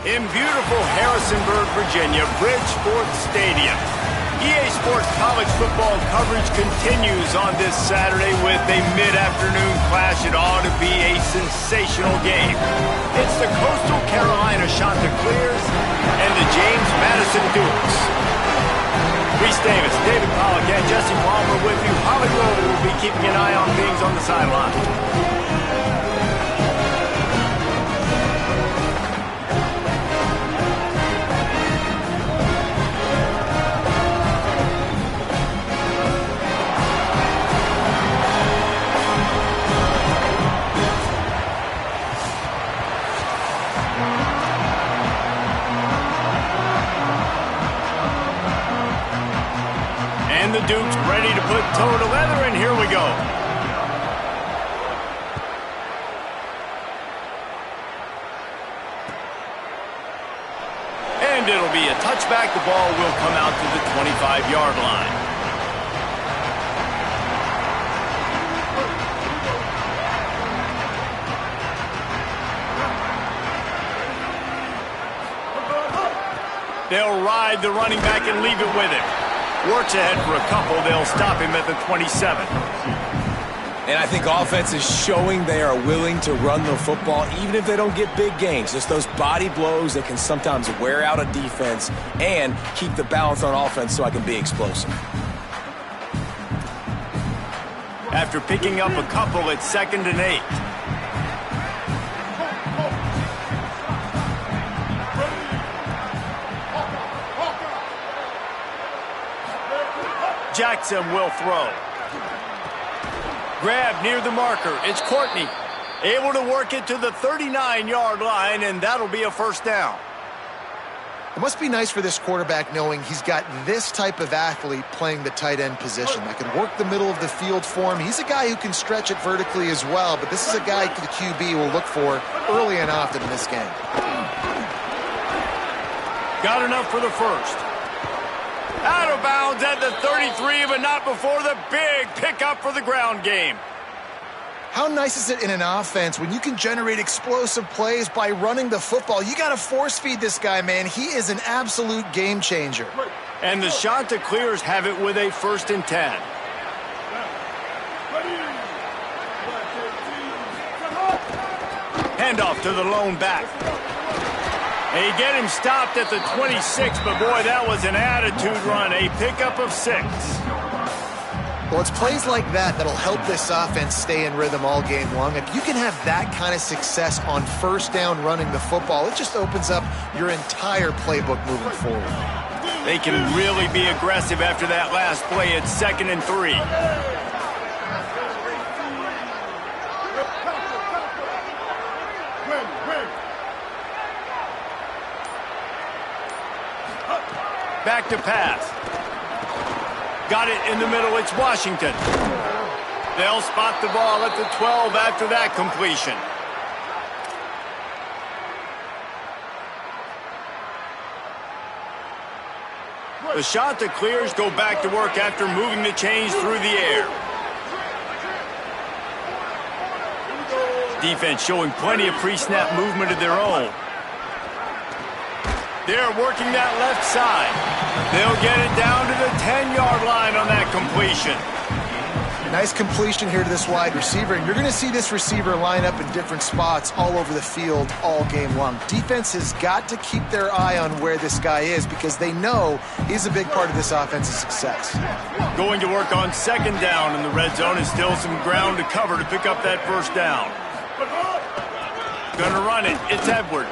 In beautiful Harrisonburg, Virginia, Bridgeport Stadium. EA Sports college football coverage continues on this Saturday with a mid-afternoon clash. It ought to be a sensational game. It's the Coastal Carolina Chanticleers and the James Madison Dukes. Reese Davis, David Pollock, and Jesse Palmer with you. Holly Roll will be keeping an eye on things on the sideline. And the Dukes ready to put toe to leather, and here we go. And it'll be a touchback. The ball will come out to the 25-yard line. They'll ride the running back and leave it with him. Works ahead for a couple. They'll stop him at the 27. And I think offense is showing they are willing to run the football, even if they don't get big gains. Just those body blows that can sometimes wear out a defense and keep the balance on offense so I can be explosive. After picking up a couple, it's 2nd and 8. Jackson will throw. Grab near the marker. It's Courtney. Able to work it to the 39-yard line, and that'll be a first down. It must be nice for this quarterback knowing he's got this type of athlete playing the tight end position that can work the middle of the field for him. He's a guy who can stretch it vertically as well, but this is a guy the QB will look for early and often in this game. Got enough for the first. Out of bounds at the 33, but not before the big pickup for the ground game. How nice is it in an offense when you can generate explosive plays by running the football? You got to force feed this guy, man. He is an absolute game changer. And the Chanticleers have it with a 1st and 10. Handoff to the lone back. They get him stopped at the 26, but boy, that was an attitude run. A pickup of 6. Well, it's plays like that that'll help this offense stay in rhythm all game long. If you can have that kind of success on 1st down running the football, it just opens up your entire playbook moving forward. They can really be aggressive after that last play. It's 2nd and 3. Back to pass. Got it in the middle. It's Washington. They'll spot the ball at the 12 after that completion. The Chanticleers go back to work after moving the chains through the air. Defense showing plenty of pre-snap movement of their own. They're working that left side. They'll get it down to the 10-yard line on that completion. Nice completion here to this wide receiver. And you're going to see this receiver line up in different spots all over the field all game long. Defense has got to keep their eye on where this guy is because they know he's a big part of this offense's success. Going to work on 2nd down in the red zone and still some ground to cover to pick up that 1st down. Gonna run it. It's Edwards.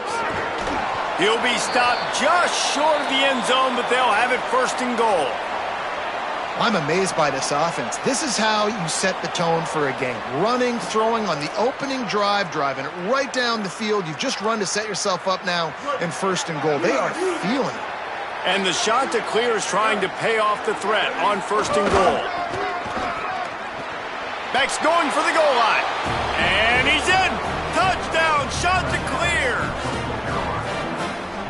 He'll be stopped just short of the end zone, but they'll have it 1st and goal. I'm amazed by this offense. This is how you set the tone for a game. Running, throwing on the opening drive, driving it right down the field. You've just run to set yourself up now in 1st and goal. They are feeling it. And the Chanticleers trying to pay off the threat on 1st and goal. Beck's going for the goal line. And he's in. Touchdown, Chanticleers.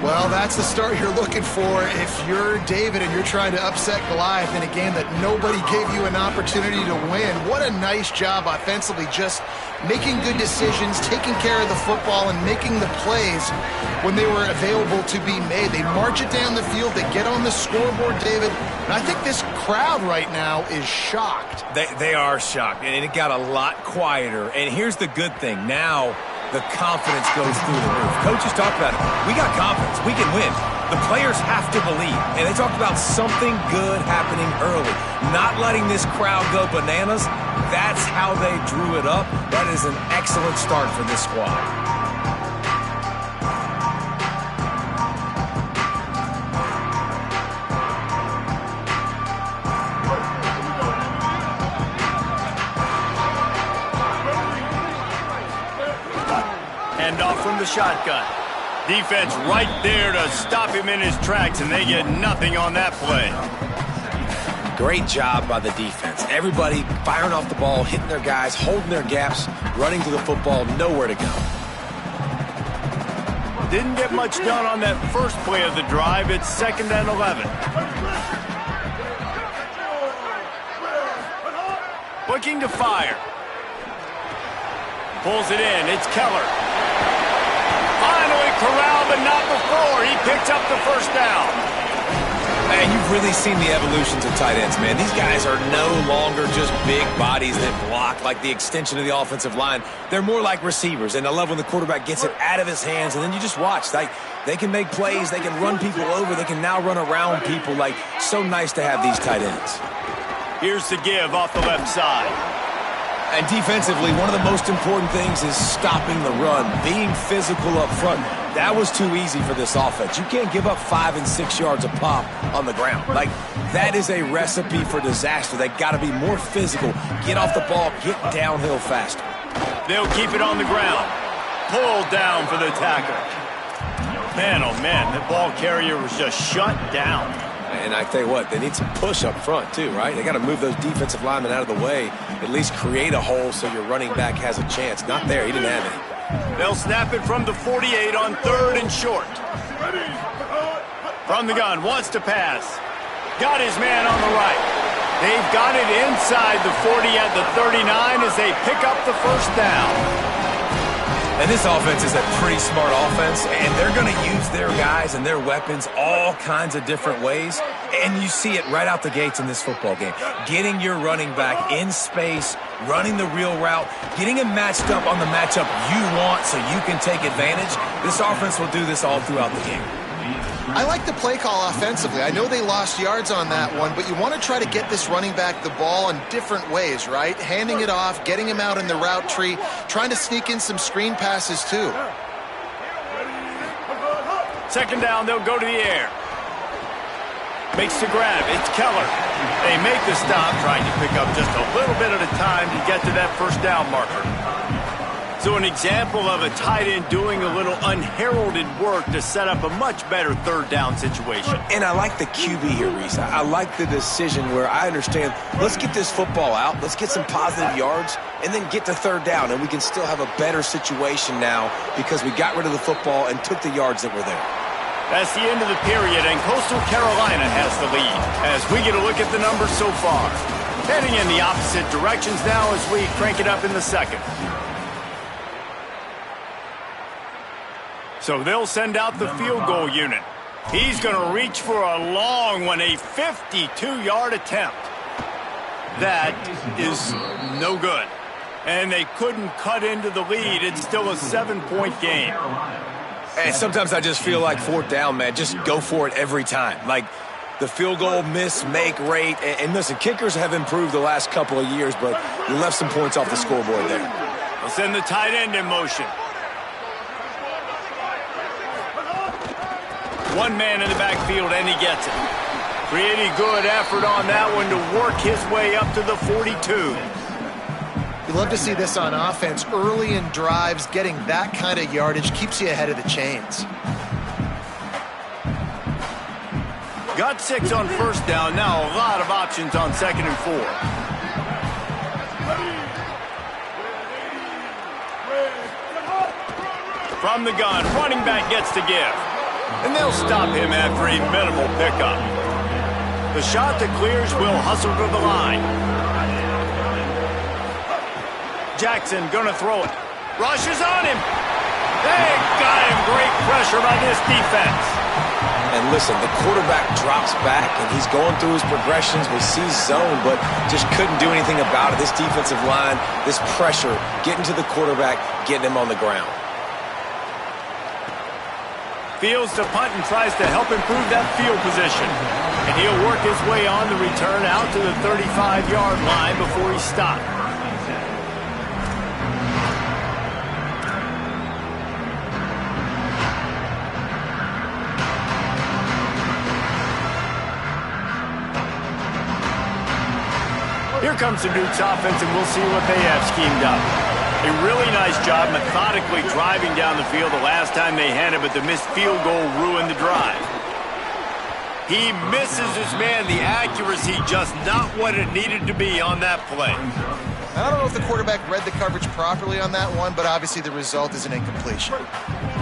Well, that's the start you're looking for if you're David and you're trying to upset Goliath in a game that nobody gave you an opportunity to win. What a nice job offensively, just making good decisions, taking care of the football, and making the plays when they were available to be made. They march it down the field, they get on the scoreboard, David, and I think this crowd right now is shocked. They are shocked, and it got a lot quieter. And here's the good thing. Now the confidence goes through the roof. Coaches talk about it. We got confidence. We can win. The players have to believe. And they talked about something good happening early. Not letting this crowd go bananas. That's how they drew it up. That is an excellent start for this squad. Handoff from the shotgun. Defense right there to stop him in his tracks, and they get nothing on that play. Great job by the defense. Everybody firing off the ball, hitting their guys, holding their gaps, running to the football, nowhere to go. Didn't get much done on that first play of the drive. It's 2nd and 11. Looking to fire. Pulls it in. It's Keller. Finally corralled, but not before. He picks up the first down. And you've really seen the evolutions of tight ends, man. These guys are no longer just big bodies that block like the extension of the offensive line. They're more like receivers, and I love when the quarterback gets it out of his hands, and then you just watch. Like, they can make plays. They can run people over. They can now run around people. Like, so nice to have these tight ends. Here's the give off the left side. And defensively, one of the most important things is stopping the run, being physical up front. That was too easy for this offense. You can't give up 5 and 6 yards a pop on the ground. Like, that is a recipe for disaster. They got to be more physical, get off the ball, get downhill faster. They'll keep it on the ground. Pulled down for the tackle. Man, oh man, the ball carrier was just shut down. And I tell you what, they need some push up front too, right? They got to move those defensive linemen out of the way, at least create a hole so your running back has a chance. Not there. He didn't have any. They'll snap it from the 48 on 3rd and short. From the gun, wants to pass. Got his man on the right. They've got it inside the 40 at the 39 as they pick up the first down. And this offense is a pretty smart offense, and they're going to use their guys and their weapons all kinds of different ways. And you see it right out the gates in this football game. Getting your running back in space, running the real route, getting him matched up on the matchup you want so you can take advantage. This offense will do this all throughout the game. I like the play call offensively. I know they lost yards on that one, but you want to try to get this running back the ball in different ways, right? Handing it off, getting him out in the route tree, trying to sneak in some screen passes too. 2nd down, they'll go to the air. Makes the grab. It's Keller. They make the stop, trying to pick up just a little bit at a time to get to that first down marker. So an example of a tight end doing a little unheralded work to set up a much better 3rd down situation. And I like the QB here, Reese. I like the decision where I understand, let's get this football out, let's get some positive yards, and then get to 3rd down, and we can still have a better situation now because we got rid of the football and took the yards that were there. That's the end of the period, and Coastal Carolina has the lead as we get a look at the numbers so far. Heading in the opposite directions now as we crank it up in the 2nd. So they'll send out the field goal unit. He's going to reach for a long one, a 52-yard attempt. That is no good. And they couldn't cut into the lead. It's still a 7-point game. And sometimes I just feel like 4th down, man, just go for it every time. Like the field goal miss-make rate. And listen, kickers have improved the last couple of years, but you left some points off the scoreboard there. They'll send the tight end in motion. One man in the backfield, and he gets it. Pretty good effort on that one to work his way up to the 42. You love to see this on offense. Early in drives, getting that kind of yardage keeps you ahead of the chains. Got 6 on 1st down. Now a lot of options on 2nd and 4. From the gun, running back gets to give. And they'll stop him after a minimal pickup. The shot that clears will hustle to the line. Jackson gonna throw it. Rushes on him. They got him. Great pressure by this defense. And listen, the quarterback drops back, and he's going through his progressions. We see zone, but just couldn't do anything about it. This defensive line, this pressure, getting to the quarterback, getting him on the ground. Fields to punt and tries to help improve that field position. And he'll work his way on the return out to the 35-yard line before he stopped. Here comes the Duke's offense, and we'll see what they have schemed up. A really nice job methodically driving down the field the last time they had it, but the missed field goal ruined the drive. He misses his man. The accuracy just not what it needed to be on that play. I don't know if the quarterback read the coverage properly on that one, but obviously the result is an incompletion.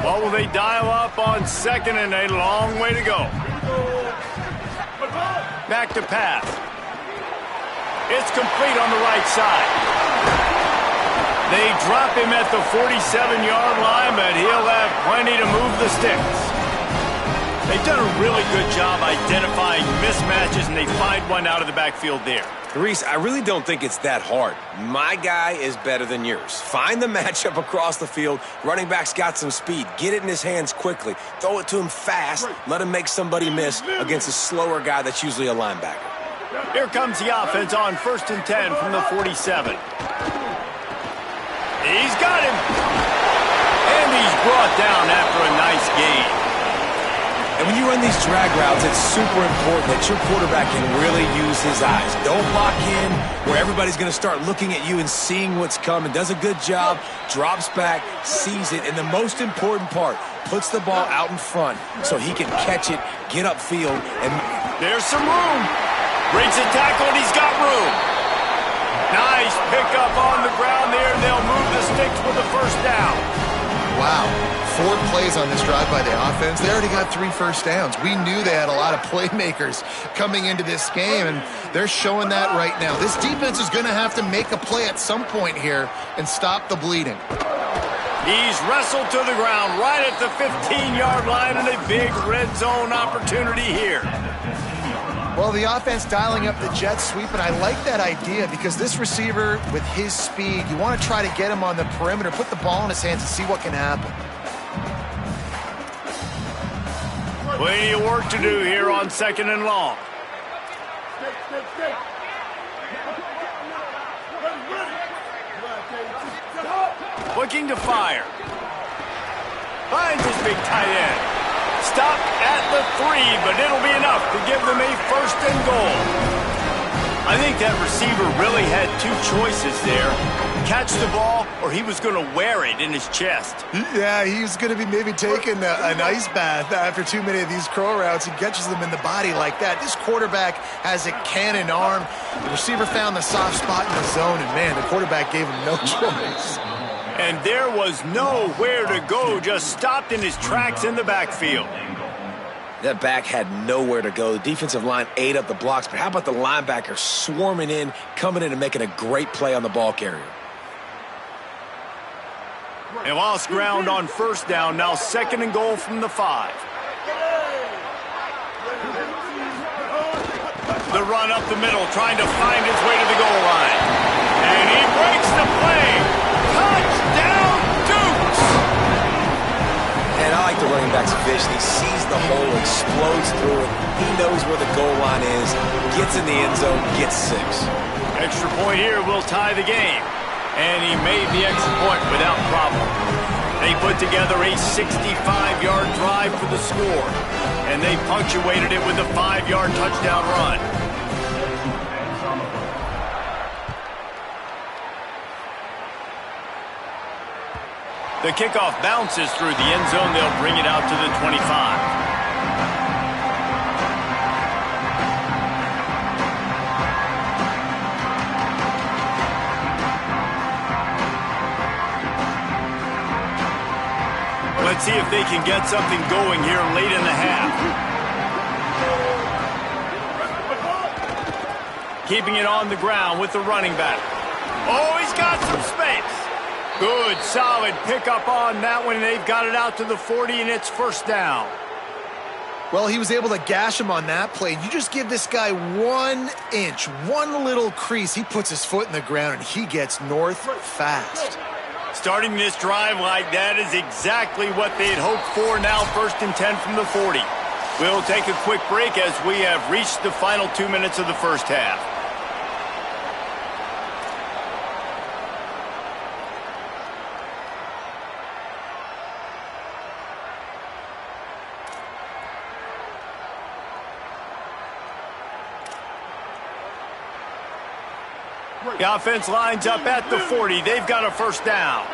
Well, will they dial up on 2nd and a long way to go? Back to pass. It's complete on the right side. They drop him at the 47-yard line, but he'll have plenty to move the sticks. They've done a really good job identifying mismatches, and they find one out of the backfield there. Reese, I really don't think it's that hard. My guy is better than yours. Find the matchup across the field. Running back's got some speed. Get it in his hands quickly. Throw it to him fast. Let him make somebody miss against a slower guy that's usually a linebacker. Here comes the offense on 1st and 10 from the 47. He's got him. And he's brought down after a nice gain. And when you run these drag routes, it's super important that your quarterback can really use his eyes. Don't lock in where everybody's going to start looking at you and seeing what's coming. Does a good job, drops back, sees it, and the most important part, puts the ball out in front so he can catch it, get upfield, and there's some room. Breaks a tackle, and he's got room. Nice pickup on the ground there. They'll move the sticks with the first down. Wow. 4 plays on this drive by the offense. They already got 3 first downs. We knew they had a lot of playmakers coming into this game, and they're showing that right now. This defense is going to have to make a play at some point here and stop the bleeding. He's wrestled to the ground right at the 15-yard line, and a big red zone opportunity here. Well, the offense dialing up the jet sweep, and I like that idea because this receiver, with his speed, you want to try to get him on the perimeter, put the ball in his hands and see what can happen. Plenty of work to do here on 2nd and long. Looking to fire. Finds his big tight end. Stopped at the 3, but it'll be enough to give them a 1st and goal. I think that receiver really had 2 choices there. Catch the ball, or he was going to wear it in his chest. Yeah, he's going to be maybe taking an ice bath after too many of these curl routes. He catches them in the body like that. This quarterback has a cannon arm. The receiver found the soft spot in the zone, and man, the quarterback gave him no choice. And there was nowhere to go, just stopped in his tracks in the backfield. That back had nowhere to go. The defensive line ate up the blocks, but how about the linebacker swarming in, coming in and making a great play on the ball carrier? They lost ground on 1st down, now 2nd and goal from the 5. The run up the middle, trying to find his way to the goal line. And he breaks the play. Touchdown, Dukes! And I like the running back's vision. He sees the hole, explodes through it. He knows where the goal line is, gets in the end zone, gets 6. Extra point here will tie the game. And he made the extra point without problem. They put together a 65-yard drive for the score. And they punctuated it with a 5-yard touchdown run. The kickoff bounces through the end zone. They'll bring it out to the 25. Let's see if they can get something going here late in the half. Keeping it on the ground with the running back. Oh, he's got some space. Good, solid pickup on that one. They've got it out to the 40, and it's first down. Well, he was able to gash him on that play. You just give this guy 1 inch, one little crease. He puts his foot in the ground, and he gets north fast. Starting this drive like that is exactly what they had hoped for. Now 1st and 10 from the 40. We'll take a quick break as we have reached the final 2 minutes of the first half. The offense lines up at the 40. They've got a first down.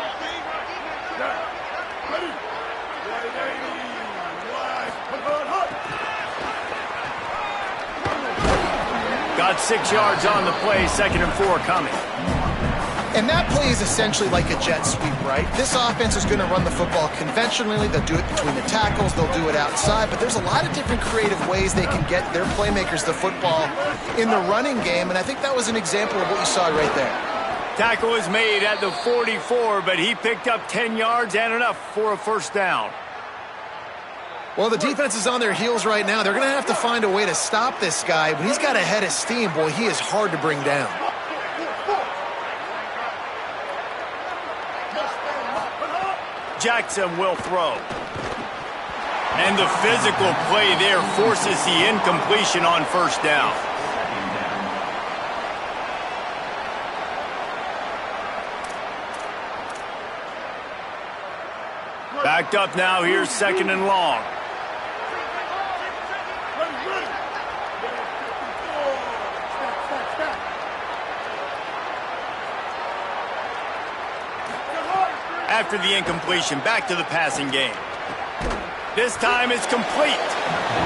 Got 6 yards on the play, 2nd and 4 coming. And that play is essentially like a jet sweep, right? This offense is going to run the football conventionally. They'll do it between the tackles. They'll do it outside. But there's a lot of different creative ways they can get their playmakers the football in the running game. And I think that was an example of what you saw right there. Tackle is made at the 44, but he picked up 10 yards and enough for a first down. Well, the defense is on their heels right now. They're going to have to find a way to stop this guy. But he's got a head of steam. Boy, he is hard to bring down. Jackson will throw. And the physical play there forces the incompletion on first down. Backed up now, here's 2nd and long. After the incompletion, back to the passing game. This time it's complete.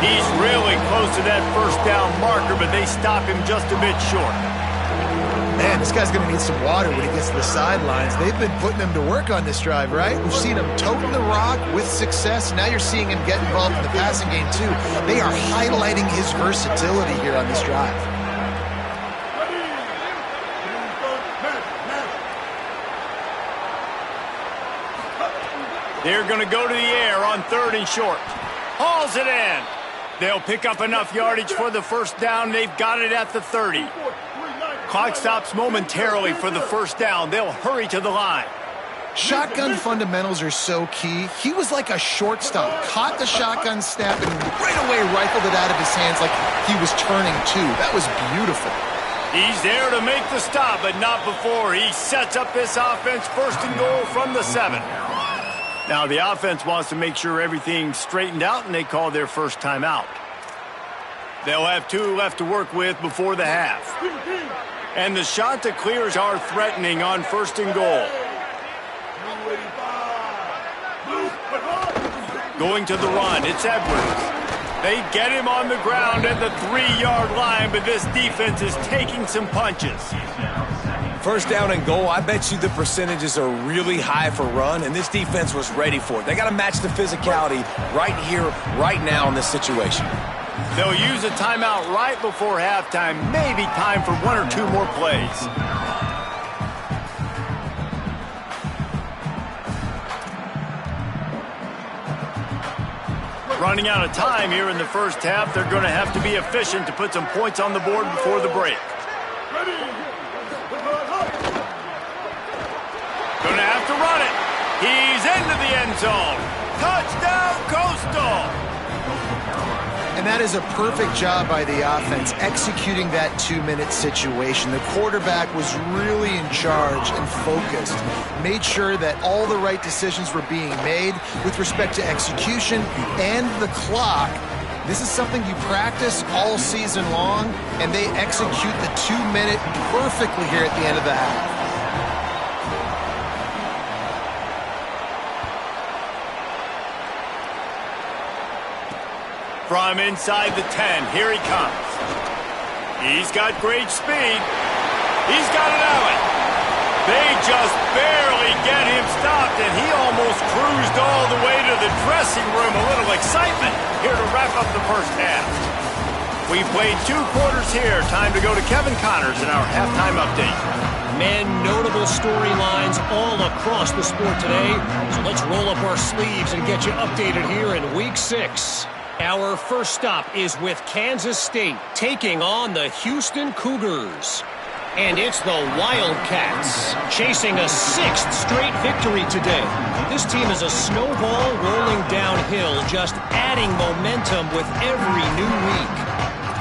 He's really close to that first down marker, but they stop him just a bit short. Man, this guy's going to need some water when he gets to the sidelines. They've been putting him to work on this drive, right? We've seen him toting the rock with success. Now you're seeing him get involved in the passing game, too. They are highlighting his versatility here on this drive. They're going to go to the air on 3rd and short. Hauls it in. They'll pick up enough yardage for the first down. They've got it at the 30. Clock stops momentarily for the first down. They'll hurry to the line. Shotgun fundamentals are so key. He was like a shortstop. Caught the shotgun snap and right away rifled it out of his hands like he was turning two. That was beautiful. He's there to make the stop, but not before he sets up this offense. 1st and goal from the 7. Now the offense wants to make sure everything's straightened out, and they call their first timeout. They'll have 2 left to work with before the half. And the shot to clears are threatening on 1st and goal. Going to the run, it's Edwards. They get him on the ground at the 3-yard line, but this defense is taking some punches. First down and goal, I bet you the percentages are really high for run, and this defense was ready for it. They got to match the physicality right here, right now in this situation. They'll use a timeout right before halftime. Maybe time for 1 or 2 more plays. Running out of time here in the first half. They're going to have to be efficient to put some points on the board before the break. Going to have to run it. He's into the end zone. Touchdown, Coastal! And that is a perfect job by the offense, executing that 2-minute situation. The quarterback was really in charge and focused. Made sure that all the right decisions were being made with respect to execution and the clock. This is something you practice all season long, and they execute the 2-minute perfectly here at the end of the half. From inside the 10, here he comes. He's got great speed. He's got it out. They just barely get him stopped, and he almost cruised all the way to the dressing room. A little excitement here to wrap up the first half. We played 2 quarters here. Time to go to Kevin Connors in our halftime update. Men, notable storylines all across the sport today. So let's roll up our sleeves and get you updated here in Week 6. Our first stop is with Kansas State taking on the Houston Cougars. And it's the Wildcats chasing a 6th straight victory today. This team is a snowball rolling downhill, just adding momentum with every new week.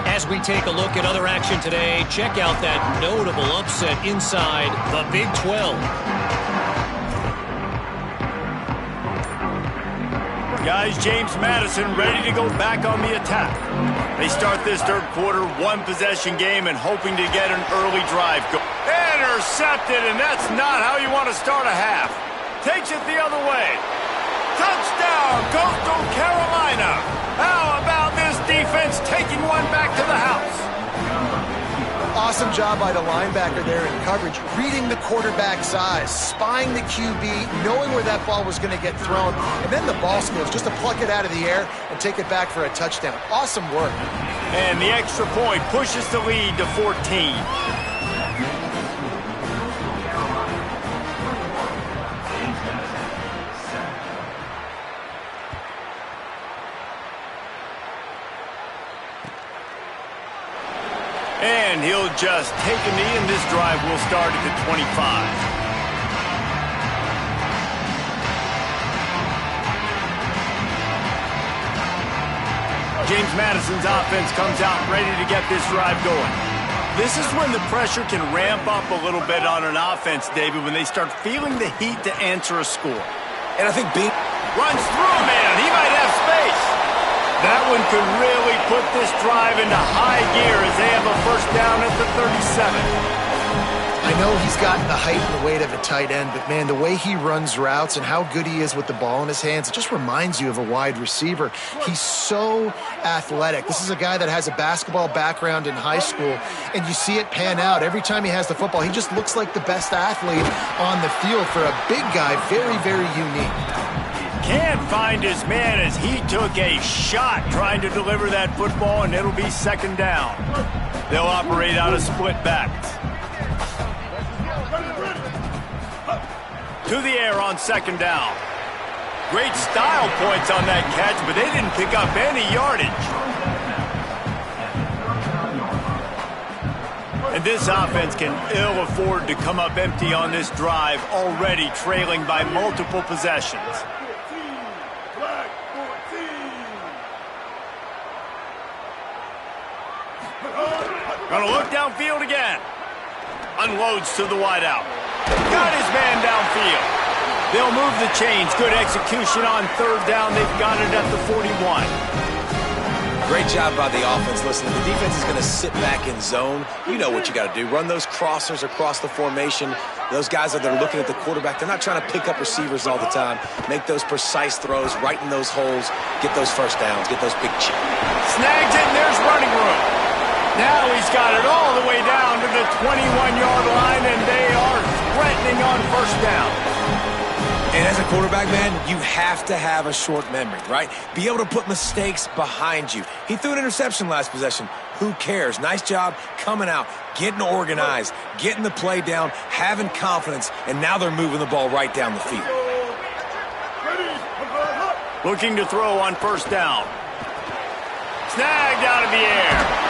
As we take a look at other action today, check out that notable upset inside the Big 12. Guys, James Madison ready to go back on the attack. They start this third quarter, 1-possession game, and hoping to get an early drive. Intercepted, and that's not how you want to start a half. Takes it the other way. Touchdown, Coastal Carolina. How about this defense taking one back to the house? Awesome job by the linebacker there in coverage, reading the quarterback's eyes, spying the QB, knowing where that ball was going to get thrown, and then the ball skills just to pluck it out of the air and take it back for a touchdown. Awesome work. And the extra point pushes the lead to 14. And he'll just take a knee, and this drive will start at the 25. James Madison's offense comes out ready to get this drive going. This is when the pressure can ramp up a little bit on an offense, David, when they start feeling the heat to answer a score. And I think runs through a man. He might have space. That one could really put this drive into high gear as they have a first down at the 37. I know he's got the height and the weight of a tight end, but, man, the way he runs routes and how good he is with the ball in his hands, it just reminds you of a wide receiver. He's so athletic. This is a guy that has a basketball background in high school, and you see it pan out. Every time he has the football, he just looks like the best athlete on the field. For a big guy, very, very unique. Can't find his man as he took a shot trying to deliver that football, and it'll be second down. They'll operate out of split backs. To the air on second down. Great style points on that catch, but they didn't pick up any yardage. And this offense can ill afford to come up empty on this drive, already trailing by multiple possessions. Gonna look downfield again. Unloads to the wideout. Got his man downfield. They'll move the chains. Good execution on third down. They've got it at the 41. Great job by the offense. Listen, the defense is going to sit back in zone. You know what you got to do. Run those crossers across the formation. Those guys that are looking at the quarterback, they're not trying to pick up receivers all the time. Make those precise throws, right in those holes. Get those first downs. Get those big chips. Snags it, and there's running room. Now he's got it all the way down to the 21-yard line, and they are threatening on first down. And as a quarterback, man, you have to have a short memory, right? Be able to put mistakes behind you. He threw an interception last possession. Who cares? Nice job coming out, getting organized, getting the play down, having confidence, and now they're moving the ball right down the field. Looking to throw on first down. Snagged out of the air.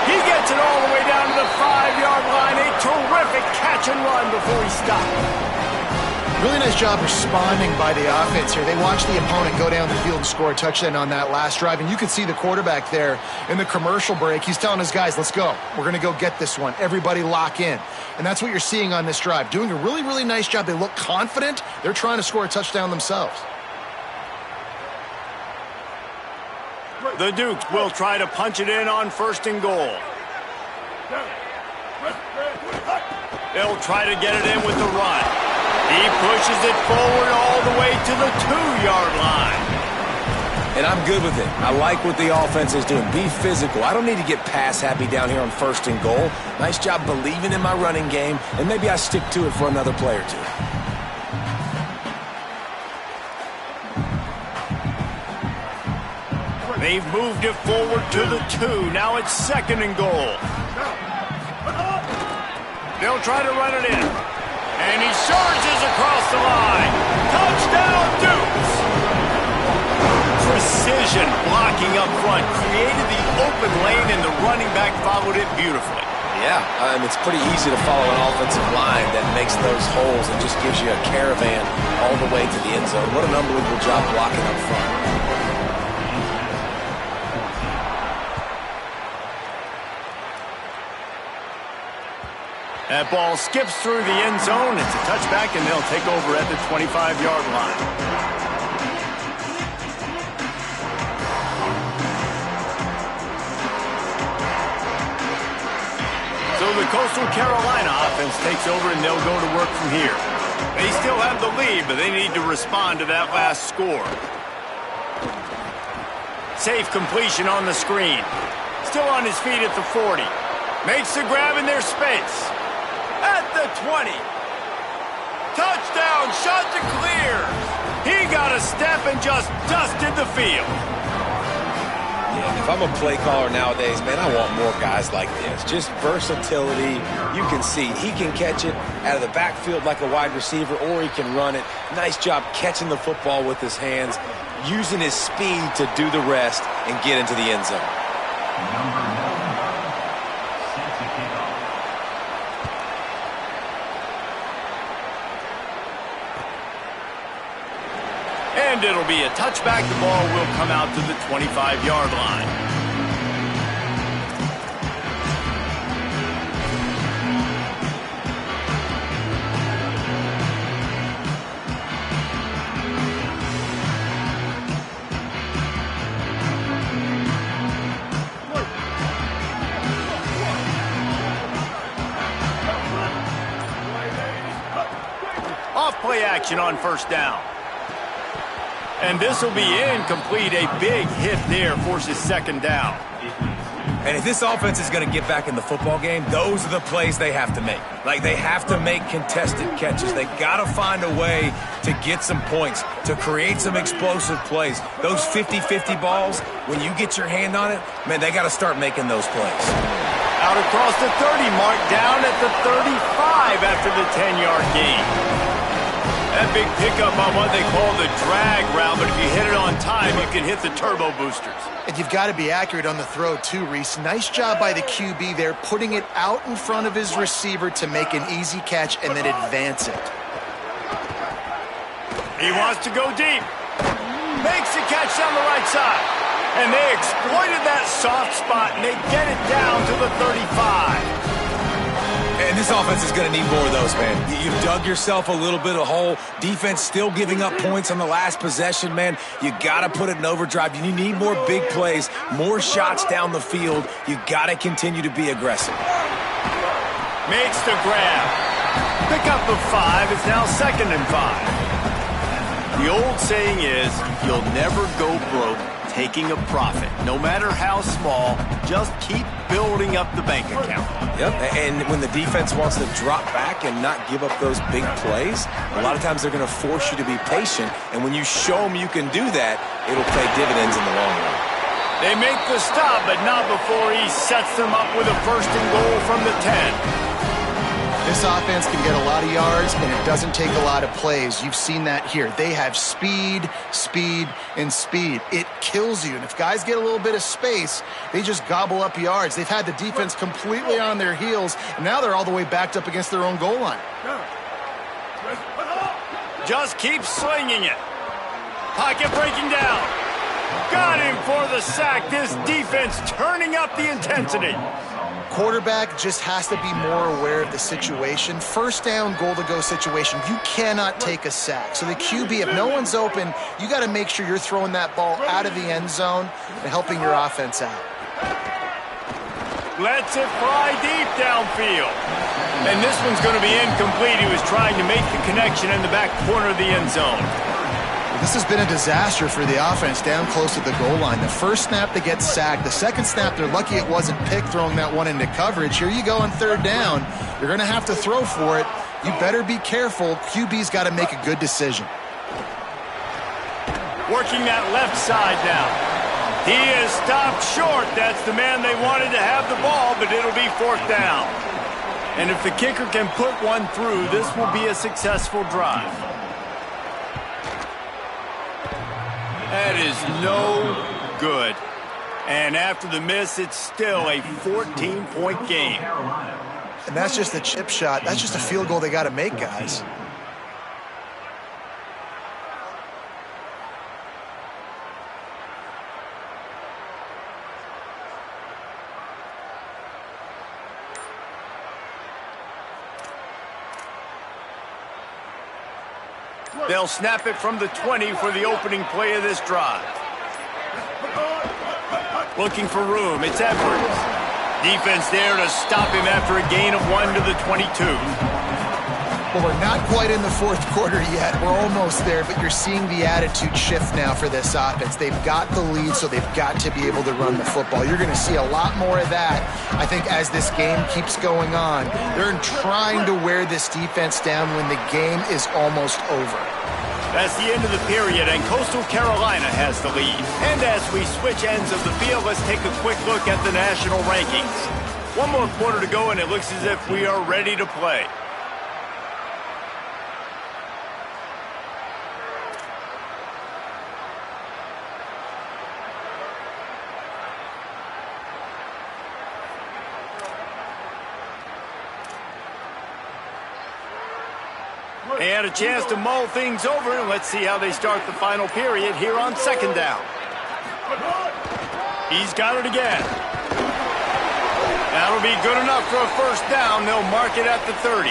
He gets it all the way down to the 5-yard line. A terrific catch and run before he stopped. Really nice job responding by the offense here. They watched the opponent go down the field and score a touchdown on that last drive, and you could see the quarterback there in the commercial break. He's telling his guys, let's go. We're going to go get this one. Everybody lock in. And that's what you're seeing on this drive. Doing a really, really nice job. They look confident. They're trying to score a touchdown themselves. The Dukes will try to punch it in on first and goal. They'll try to get it in with the run. He pushes it forward all the way to the 2-yard line. And I'm good with it. I like what the offense is doing. Be physical. I don't need to get pass happy down here on 1st and goal. Nice job believing in my running game, and maybe I stick to it for another play or two. They've moved it forward to the 2. Now it's 2nd and goal. They'll try to run it in. And he surges across the line. Touchdown, Dukes! Precision blocking up front created the open lane, and the running back followed it beautifully. Yeah, it's pretty easy to follow an offensive line that makes those holes and just gives you a caravan all the way to the end zone. What an unbelievable job blocking up front. That ball skips through the end zone. It's a touchback, and they'll take over at the 25-yard line. So the Coastal Carolina offense takes over, and they'll go to work from here. They still have the lead, but they need to respond to that last score. Safe completion on the screen. Still on his feet at the 40. Makes the grab in their space. At the 20. Touchdown, shot to clear. He got a step and just dusted the field. Yeah, if I'm a play caller nowadays, man, I want more guys like this. Just versatility. You can see he can catch it out of the backfield like a wide receiver, or he can run it. Nice job catching the football with his hands, using his speed to do the rest and get into the end zone. And it'll be a touchback. The ball will come out to the 25-yard line. Off play action on 1st down. And this will be incomplete. A big hit there forces 2nd down. And if this offense is going to get back in the football game, those are the plays they have to make. Like, they have to make contested catches. They got to find a way to get some points, to create some explosive plays. Those 50-50 balls, when you get your hand on it, man, they got to start making those plays. Out across the 30, mark down at the 35 after the 10-yard gain. That big pickup on what they call the drag route, but if you hit it on time, you can hit the turbo boosters. And you've got to be accurate on the throw too, Reese. Nice job by the QB there, putting it out in front of his receiver to make an easy catch and then advance it. He wants to go deep. Makes the catch down the right side. And they exploited that soft spot, and they get it down to the 35. And this offense is going to need more of those, man. You've dug yourself a little bit of hole. Defense still giving up points on the last possession, man. You got to put it in overdrive. You need more big plays, more shots down the field. You got to continue to be aggressive. Makes the grab. Pick up the 5. It's now 2nd and 5. The old saying is, you'll never go broke taking a profit. No matter how small, just keep building up the bank account. Yep, and when the defense wants to drop back and not give up those big plays, a lot of times they're going to force you to be patient, and when you show them you can do that, it'll pay dividends in the long run. They make the stop, but not before he sets them up with a 1st and goal from the 10. This offense can get a lot of yards, and it doesn't take a lot of plays. You've seen that here. They have speed, speed, and speed. It kills you. And if guys get a little bit of space, they just gobble up yards. They've had the defense completely on their heels, and now they're all the way backed up against their own goal line. Just keep slinging it. Pocket breaking down. Got him for the sack. This defense turning up the intensity. Quarterback just has to be more aware of the situation. 1st down, goal-to-go situation. You cannot take a sack. So the QB, if no one's open, you got to make sure you're throwing that ball out of the end zone and helping your offense out. Lets it fly deep downfield. And this one's going to be incomplete. He was trying to make the connection in the back corner of the end zone. This has been a disaster for the offense down close to the goal line. The first snap, they get sacked. The second snap, they're lucky it wasn't picked, throwing that one into coverage. Here you go on third down. You're going to have to throw for it. You better be careful. QB's got to make a good decision. Working that left side now. He is stopped short. That's the man they wanted to have the ball, but it'll be fourth down. And if the kicker can put one through, this will be a successful drive. That is no good. And after the miss, it's still a 14-point game. And that's just a chip shot. That's just a field goal they got to make, guys. They'll snap it from the 20 for the opening play of this drive. Looking for room. It's Edwards. Defense there to stop him after a gain of 1 to the 22. Well, we're not quite in the fourth quarter yet. We're almost there, but you're seeing the attitude shift now for this offense. They've got the lead, so they've got to be able to run the football. You're going to see a lot more of that, I think, as this game keeps going on. They're trying to wear this defense down when the game is almost over. That's the end of the period, and Coastal Carolina has the lead. And as we switch ends of the field, let's take a quick look at the national rankings. One more quarter to go, and it looks as if we are ready to play. And a chance to mull things over, and let's see how they start the final period here on second down. He's got it again. That'll be good enough for a first down. They'll mark it at the 30.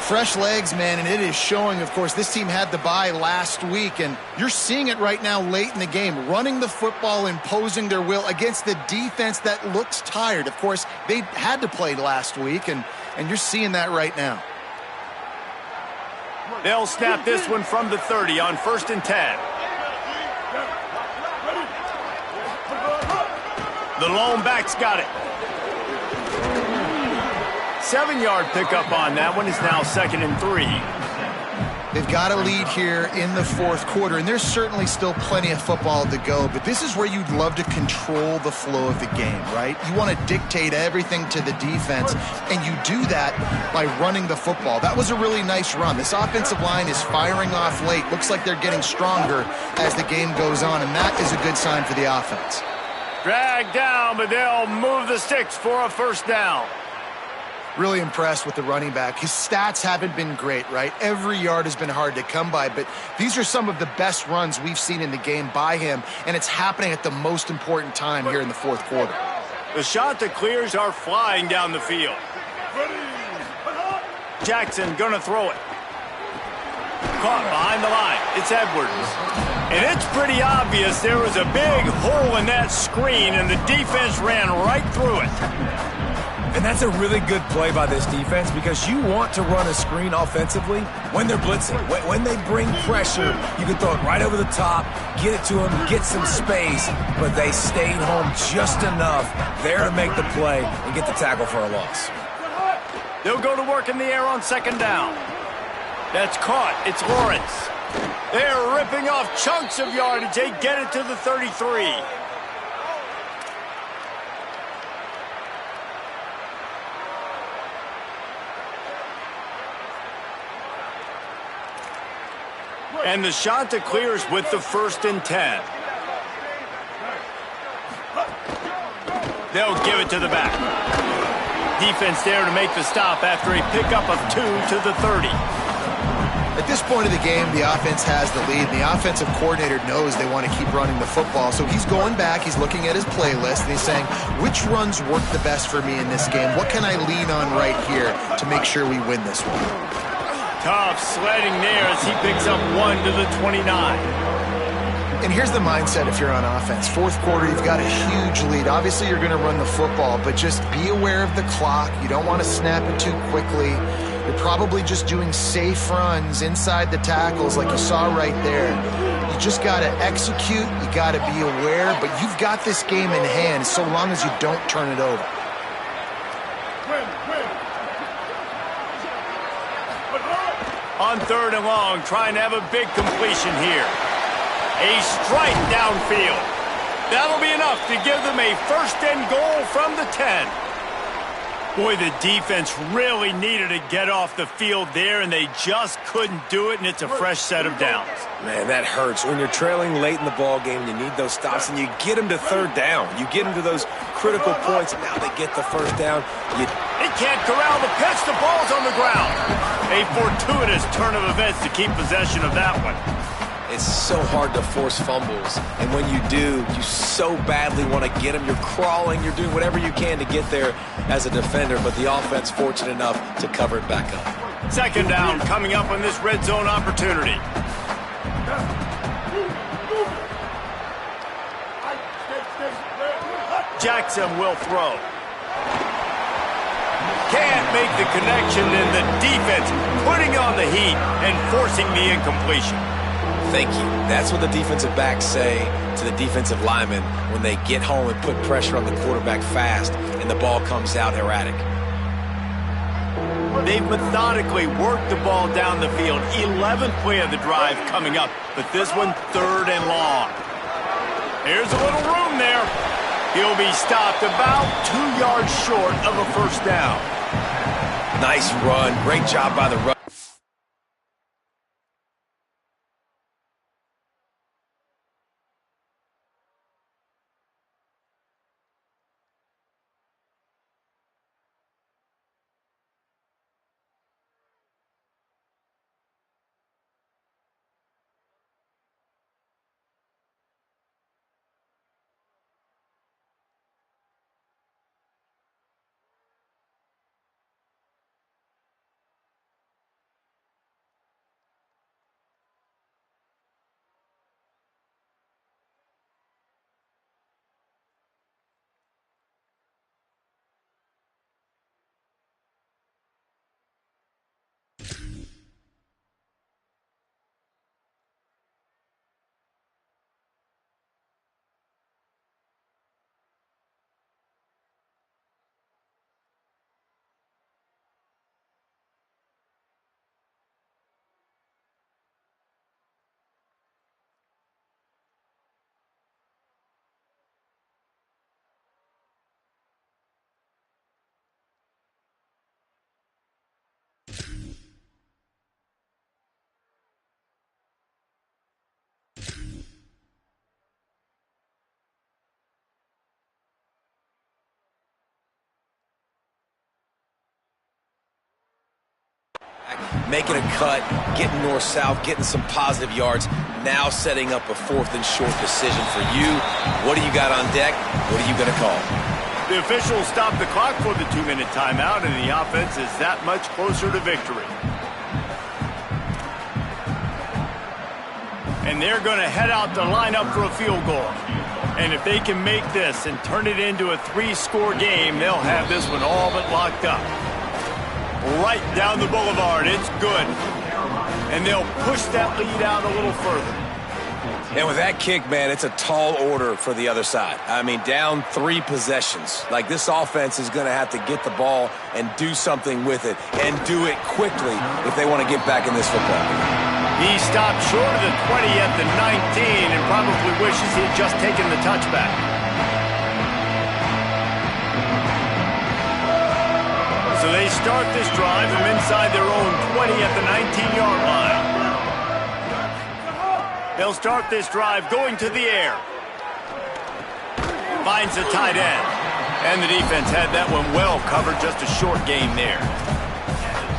Fresh legs, man, and it is showing, of course. This team had the bye last week, and you're seeing it right now late in the game, running the football, imposing their will against the defense that looks tired. Of course, they had to play last week, and you're seeing that right now. They'll snap this one from the 30 on 1st and 10. The lone back's got it. 7-yard pickup on that one. Is now 2nd and 3. They've got a lead here in the fourth quarter, and there's certainly still plenty of football to go, but this is where you'd love to control the flow of the game, right? You want to dictate everything to the defense, and you do that by running the football. That was a really nice run. This offensive line is firing off late. Looks like they're getting stronger as the game goes on, and that is a good sign for the offense. Dragged down, but they'll move the sticks for a first down. Really impressed with the running back. His stats haven't been great, right? Every yard has been hard to come by, but these are some of the best runs we've seen in the game by him, and it's happening at the most important time here in the fourth quarter. The shot that clears are flying down the field. Jackson gonna throw it. Caught behind the line. It's Edwards. And it's pretty obvious there was a big hole in that screen, and the defense ran right through it. And that's a really good play by this defense because you want to run a screen offensively when they're blitzing. When they bring pressure, you can throw it right over the top, get it to them, get some space, but they stayed home just enough there to make the play and get the tackle for a loss. They'll go to work in the air on 2nd down. That's caught. It's Lawrence. They're ripping off chunks of yardage. They get it to the 33. And the shot that clears with the 1st and 10. They'll give it to the back. Defense there to make the stop after a pickup of 2 to the 30. At this point of the game, the offense has the lead, and the offensive coordinator knows they want to keep running the football. So he's going back, he's looking at his playlist, and he's saying, which runs work the best for me in this game? What can I lean on right here to make sure we win this one? Tough sledding there as he picks up 1 to the 29. And here's the mindset if you're on offense. Fourth quarter, you've got a huge lead. Obviously, you're going to run the football, but just be aware of the clock. You don't want to snap it too quickly. You're probably just doing safe runs inside the tackles like you saw right there. You just got to execute. You got to be aware, but you've got this game in hand so long as you don't turn it over. On 3rd and long, trying to have a big completion here. A strike downfield. That'll be enough to give them a 1st and goal from the 10. Boy, the defense really needed to get off the field there, and they just couldn't do it, and it's a fresh set of downs. Man, that hurts. When you're trailing late in the ball game, you need those stops, and you get them to 3rd down. You get them to those critical points, and now they get the 1st down. They can't corral the pitch. The ball's on the ground. A fortuitous turn of events to keep possession of that one. It's so hard to force fumbles, and when you do, you so badly want to get them. You're crawling, you're doing whatever you can to get there as a defender, but the offense fortunate enough to cover it back up. 2nd down coming up on this red zone opportunity. Jackson will throw. Can't make the connection, and the defense putting on the heat and forcing the incompletion. Thank you. That's what the defensive backs say to the defensive linemen when they get home and put pressure on the quarterback fast and the ball comes out erratic. They've methodically worked the ball down the field. 11th play of the drive coming up, but this one 3rd and long. Here's a little room there. He'll be stopped about 2 yards short of a 1st down. Nice run. Great job by the run. Making a cut, getting north-south, getting some positive yards, now setting up a 4th and short decision for you. What do you got on deck? What are you going to call? The officials stop the clock for the 2-minute timeout, and the offense is that much closer to victory. And they're going to head out to line up for a field goal. And if they can make this and turn it into a 3-score game, they'll have this one all but locked up. Right down the boulevard, it's good. And they'll push that lead out a little further. And with that kick, man, it's a tall order for the other side. I mean, down 3 possessions. Like, this offense is going to have to get the ball and do something with it, and do it quickly if they want to get back in this football game. He stopped short of the 20 at the 19 and probably wishes he had just taken the touchback. So they start this drive from inside their own 20 at the 19-yard line. They'll start this drive going to the air. Finds the tight end. And the defense had that one well covered, just a short game there.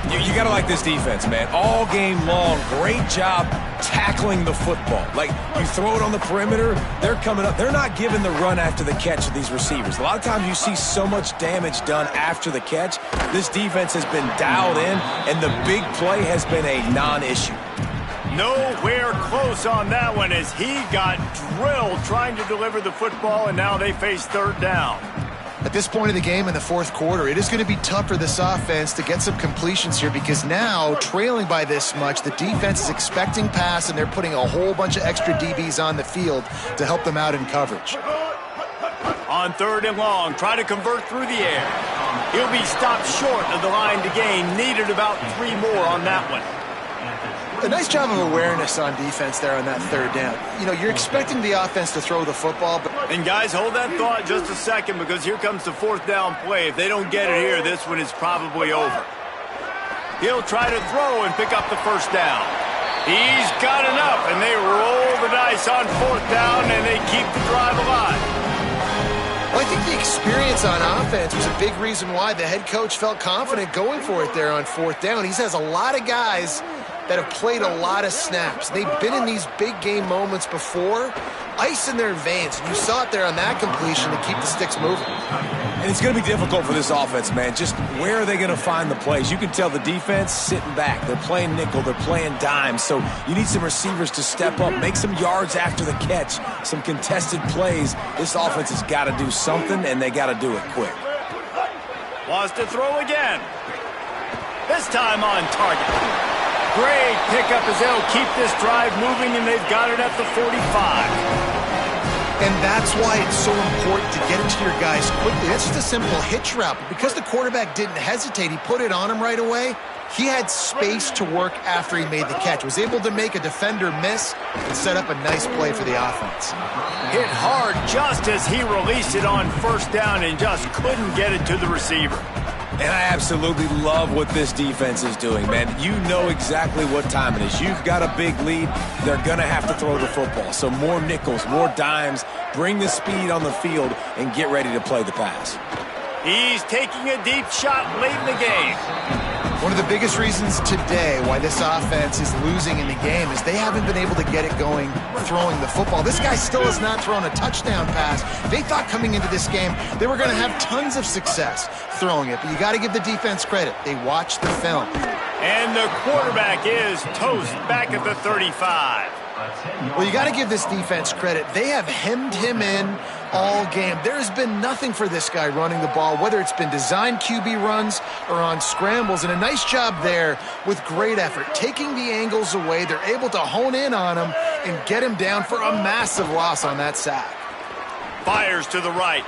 You got to like this defense, man. All game long, great job tackling the football. Like, you throw it on the perimeter, they're coming up. They're not giving the run after the catch to these receivers. A lot of times you see so much damage done after the catch. This defense has been dialed in, and the big play has been a non-issue. Nowhere close on that one as he got drilled trying to deliver the football, and now they face 3rd down. At this point of the game in the fourth quarter, it is going to be tough for this offense to get some completions here because now, trailing by this much, the defense is expecting pass and they're putting a whole bunch of extra DBs on the field to help them out in coverage. On 3rd and long, try to convert through the air. He'll be stopped short of the line to gain. Needed about 3 more on that one. A nice job of awareness on defense there on that 3rd down. You know, you're expecting the offense to throw the football, but... And guys, hold that thought just a second because here comes the 4th down play. If they don't get it here, this one is probably over. He'll try to throw and pick up the 1st down. He's got enough, and they roll the dice on 4th down, and they keep the drive alive. Well, I think the experience on offense was a big reason why the head coach felt confident going for it there on 4th down. He has a lot of guys that have played a lot of snaps. They've been in these big game moments before. Ice in their veins. You saw it there on that completion to keep the sticks moving. And it's going to be difficult for this offense, man. Just where are they going to find the plays? You can tell the defense sitting back. They're playing nickel. They're playing dime. So you need some receivers to step up, make some yards after the catch, some contested plays. This offense has got to do something, and they got to do it quick. Wants to throw again. This time on target. Great pickup as they'll keep this drive moving, and they've got it at the 45. And that's why it's so important to get it to your guys quickly. That's just a simple hitch route. But because the quarterback didn't hesitate, he put it on him right away. He had space to work after he made the catch. Was able to make a defender miss and set up a nice play for the offense. Hit hard just as he released it on 1st down and just couldn't get it to the receiver. And I absolutely love what this defense is doing, man. You know exactly what time it is. You've got a big lead. They're going to have to throw the football. So more nickels, more dimes, bring the speed on the field, and get ready to play the pass. He's taking a deep shot late in the game. One of the biggest reasons today why this offense is losing in the game is they haven't been able to get it going throwing the football. This guy still has not thrown a touchdown pass. They thought coming into this game they were going to have tons of success throwing it, but you got to give the defense credit. They watched the film. And the quarterback is toast back at the 35. Well, you got to give this defense credit. They have hemmed him in all game. There's been nothing for this guy running the ball, whether it's been designed QB runs or on scrambles, and a nice job there with great effort. Taking the angles away, they're able to hone in on him and get him down for a massive loss on that sack. Fires to the right.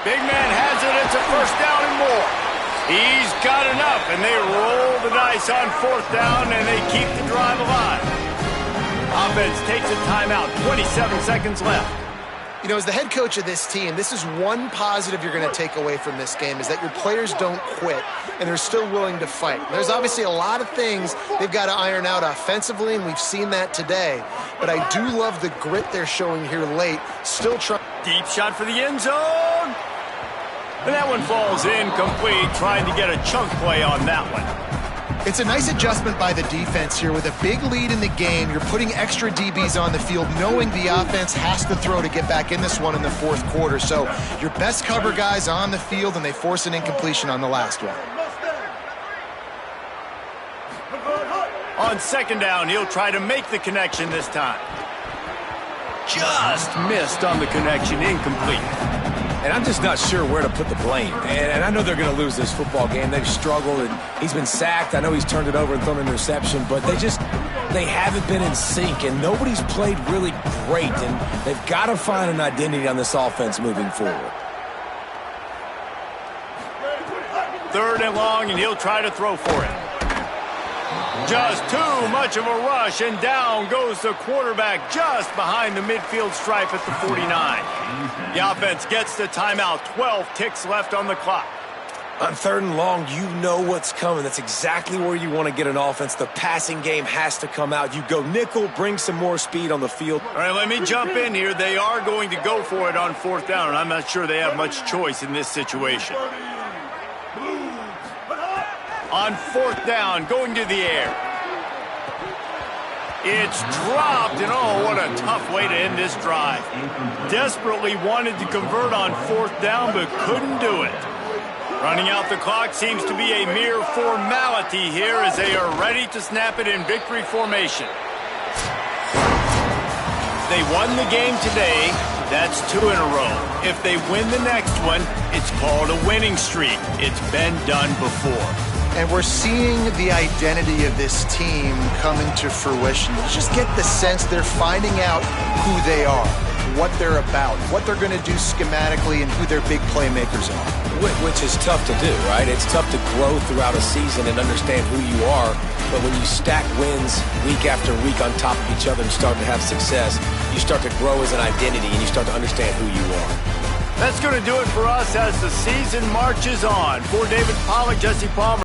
Big man has it. It's a 1st down and more. He's got enough, and they roll the dice on 4th down, and they keep the drive alive. Offense takes a timeout, 27 seconds left. You know, as the head coach of this team, this is one positive you're going to take away from this game, is that your players don't quit, and they're still willing to fight. There's obviously a lot of things they've got to iron out offensively, and we've seen that today. But I do love the grit they're showing here late. Still trying. Deep shot for the end zone. And that one falls incomplete, trying to get a chunk play on that one. It's a nice adjustment by the defense here. With a big lead in the game, you're putting extra DBs on the field, knowing the offense has to throw to get back in this one in the 4th quarter. So your best cover guys on the field, and they force an incompletion on the last one. On 2nd down, he'll try to make the connection this time. Just missed on the connection, incomplete. And I'm just not sure where to put the blame. And I know they're going to lose this football game. They've struggled, and he's been sacked. I know he's turned it over and thrown an interception, but they haven't been in sync, and nobody's played really great, and they've got to find an identity on this offense moving forward. 3rd and long, and he'll try to throw for it. Just too much of a rush, and down goes the quarterback just behind the midfield stripe at the 49. The offense gets the timeout. 12 ticks left on the clock. On 3rd and long, you know what's coming. That's exactly where you want to get an offense. The passing game has to come out. You go nickel, bring some more speed on the field. All right, let me jump in here. They are going to go for it on 4th down, and I'm not sure they have much choice in this situation. On 4th down, going to the air. It's dropped, and oh, what a tough way to end this drive. Desperately wanted to convert on 4th down, but couldn't do it. Running out the clock seems to be a mere formality here as they are ready to snap it in victory formation. They won the game today. That's 2 in a row. If they win the next one, it's called a winning streak. It's been done before. And we're seeing the identity of this team come into fruition. You just get the sense they're finding out who they are, what they're about, what they're going to do schematically, and who their big playmakers are. Which is tough to do, right? It's tough to grow throughout a season and understand who you are. But when you stack wins week after week on top of each other and start to have success, you start to grow as an identity and you start to understand who you are. That's going to do it for us as the season marches on. For David Pollack, Jesse Palmer.